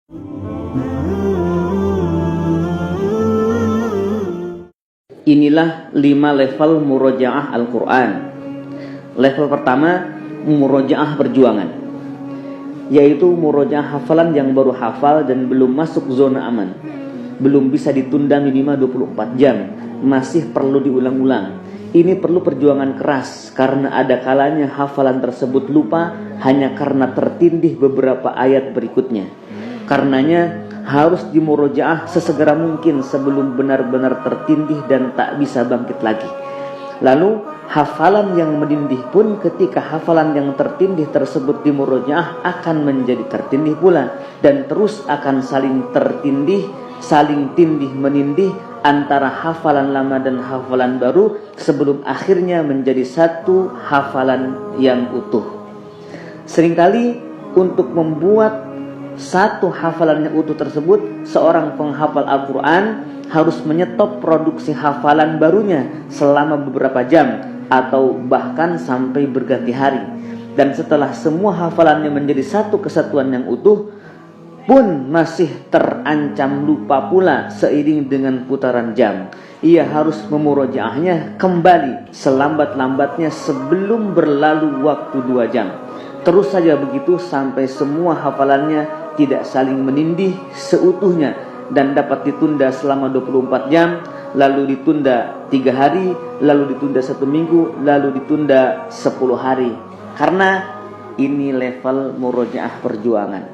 Inilah 5 level murojaah Al-Quran. Level pertama, murojaah perjuangan, yaitu murojaah hafalan yang baru hafal dan belum masuk zona aman, belum bisa ditunda minimal 24 jam, masih perlu diulang-ulang. Ini perlu perjuangan keras, karena ada kalanya hafalan tersebut lupa hanya karena tertindih beberapa ayat berikutnya. Karenanya harus dimurojaah sesegera mungkin sebelum benar-benar tertindih dan tak bisa bangkit lagi. Lalu hafalan yang menindih pun, ketika hafalan yang tertindih tersebut dimurojaah, akan menjadi tertindih pula, dan terus akan saling tertindih, saling tindih menindih antara hafalan lama dan hafalan baru, sebelum akhirnya menjadi satu hafalan yang utuh. Seringkali untuk membuat satu hafalan yang utuh tersebut, seorang penghafal Al-Quran harus menyetop produksi hafalan barunya selama beberapa jam atau bahkan sampai berganti hari. Dan setelah semua hafalannya menjadi satu kesatuan yang utuh pun masih terancam lupa pula seiring dengan putaran jam, ia harus memurojaahnya kembali selambat-lambatnya sebelum berlalu waktu 2 jam. Terus saja begitu sampai semua hafalannya tidak saling menindih seutuhnya dan dapat ditunda selama 24 jam, lalu ditunda 3 hari, lalu ditunda 1 minggu, lalu ditunda 10 hari. Karena ini level murojaah perjuangan.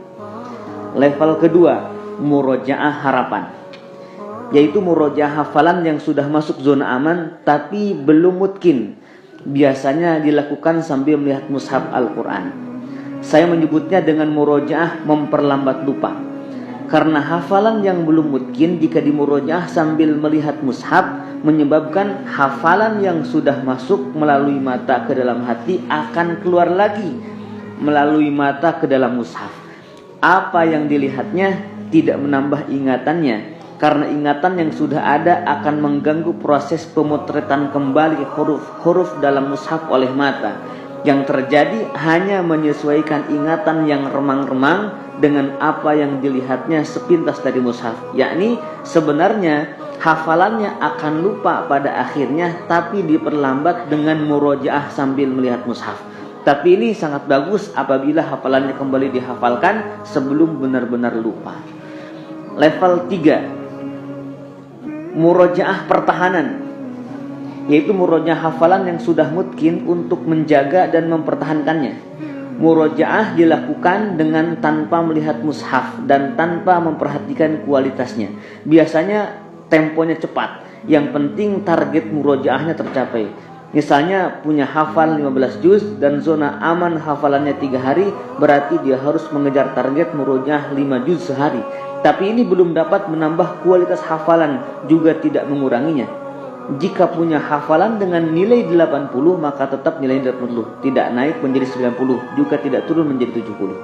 Level kedua, murojaah harapan, yaitu murojaah hafalan yang sudah masuk zona aman tapi belum mutkin. Biasanya dilakukan sambil melihat mushaf Al-Quran. Saya menyebutnya dengan murojaah memperlambat lupa, karena hafalan yang belum mutkin jika dimurojaah sambil melihat mushaf menyebabkan hafalan yang sudah masuk melalui mata ke dalam hati akan keluar lagi melalui mata ke dalam mushaf. Apa yang dilihatnya tidak menambah ingatannya, karena ingatan yang sudah ada akan mengganggu proses pemotretan kembali huruf-huruf dalam mushaf oleh mata. Yang terjadi hanya menyesuaikan ingatan yang remang-remang dengan apa yang dilihatnya sepintas dari mushaf, yakni sebenarnya hafalannya akan lupa pada akhirnya, tapi diperlambat dengan murojaah sambil melihat mushaf. Tapi ini sangat bagus apabila hafalannya kembali dihafalkan sebelum benar-benar lupa. Level 3, murojaah pertahanan, yaitu murojaah hafalan yang sudah mutkin untuk menjaga dan mempertahankannya. Murojaah dilakukan dengan tanpa melihat mushaf dan tanpa memperhatikan kualitasnya. Biasanya temponya cepat, yang penting target murojaahnya tercapai. Misalnya punya hafal 15 juz dan zona aman hafalannya 3 hari, berarti dia harus mengejar target murojaah 5 juz sehari. Tapi ini belum dapat menambah kualitas hafalan, juga tidak menguranginya. Jika punya hafalan dengan nilai 80, maka tetap nilai 80, tidak naik menjadi 90, juga tidak turun menjadi 70.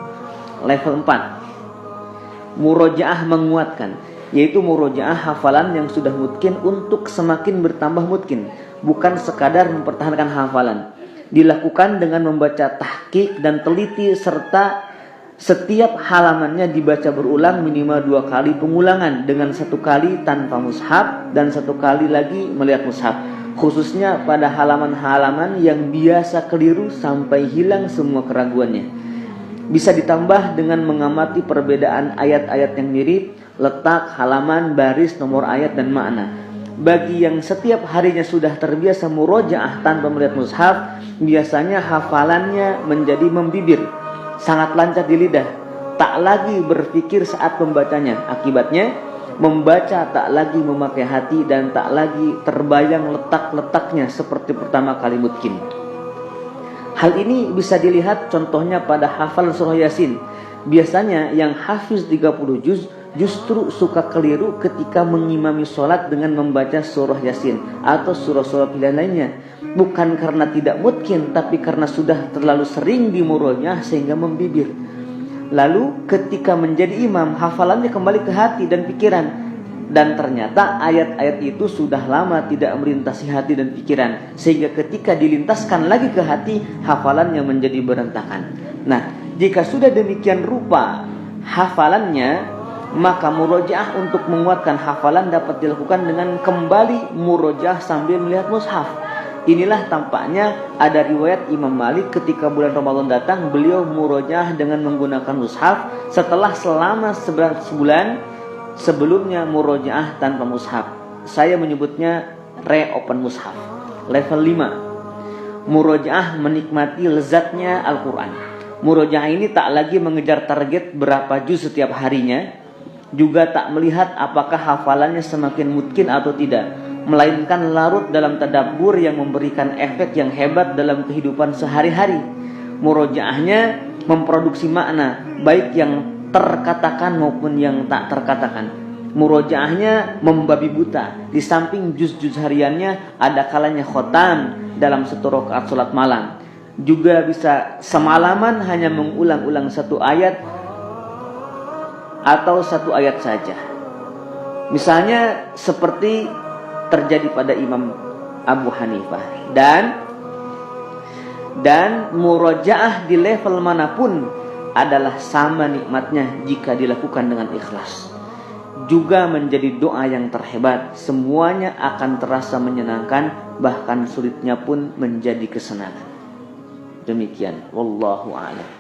Level 4, murojaah menguatkan, yaitu murojaah hafalan yang sudah mutkin untuk semakin bertambah mutkin, bukan sekadar mempertahankan hafalan. Dilakukan dengan membaca tahqiq dan teliti, serta setiap halamannya dibaca berulang minimal 2 kali pengulangan, dengan 1 kali tanpa mushaf dan 1 kali lagi melihat mushaf, khususnya pada halaman-halaman yang biasa keliru sampai hilang semua keraguannya. Bisa ditambah dengan mengamati perbedaan ayat-ayat yang mirip, letak, halaman, baris, nomor ayat, dan makna. Bagi yang setiap harinya sudah terbiasa murojaah tanpa melihat mushaf, biasanya hafalannya menjadi membibir, sangat lancar di lidah, tak lagi berpikir saat membacanya. Akibatnya membaca tak lagi memakai hati dan tak lagi terbayang letak-letaknya seperti pertama kali mutkin. Hal ini bisa dilihat contohnya pada hafal surah Yasin. Biasanya yang hafiz 30 juz justru suka keliru ketika mengimami sholat dengan membaca surah Yasin atau surah-surah pilihan lainnya. Bukan karena tidak mutkin, tapi karena sudah terlalu sering dimurojaah sehingga membibir. Lalu ketika menjadi imam, hafalannya kembali ke hati dan pikiran, dan ternyata ayat-ayat itu sudah lama tidak melintasi hati dan pikiran, sehingga ketika dilintaskan lagi ke hati, hafalannya menjadi berantakan. Nah, jika sudah demikian rupa hafalannya, Maka murojaah untuk menguatkan hafalan dapat dilakukan dengan kembali murojaah sambil melihat mushaf. Inilah tampaknya ada riwayat Imam Malik ketika bulan Ramadan datang, beliau murojaah dengan menggunakan mushaf setelah selama sebulan sebelumnya murojaah tanpa mushaf. Saya menyebutnya reopen mushaf. Level 5, murojaah menikmati lezatnya Al-Quran. Murojaah ini tak lagi mengejar target berapa juz setiap harinya, juga tak melihat apakah hafalannya semakin mungkin atau tidak, melainkan larut dalam tadabbur yang memberikan efek yang hebat dalam kehidupan sehari-hari. Murojaahnya memproduksi makna baik yang terkatakan maupun yang tak terkatakan. Murojaahnya membabi buta. Di samping juz-juz hariannya, ada kalanya khotam dalam satu rakaat salat malam. Juga bisa semalaman hanya mengulang-ulang satu ayat atau satu ayat saja. Misalnya seperti terjadi pada Imam Abu Hanifah. Dan murojaah di level manapun adalah sama nikmatnya jika dilakukan dengan ikhlas. Juga menjadi doa yang terhebat. Semuanya akan terasa menyenangkan, bahkan sulitnya pun menjadi kesenangan. Demikian, wallahu a'lam.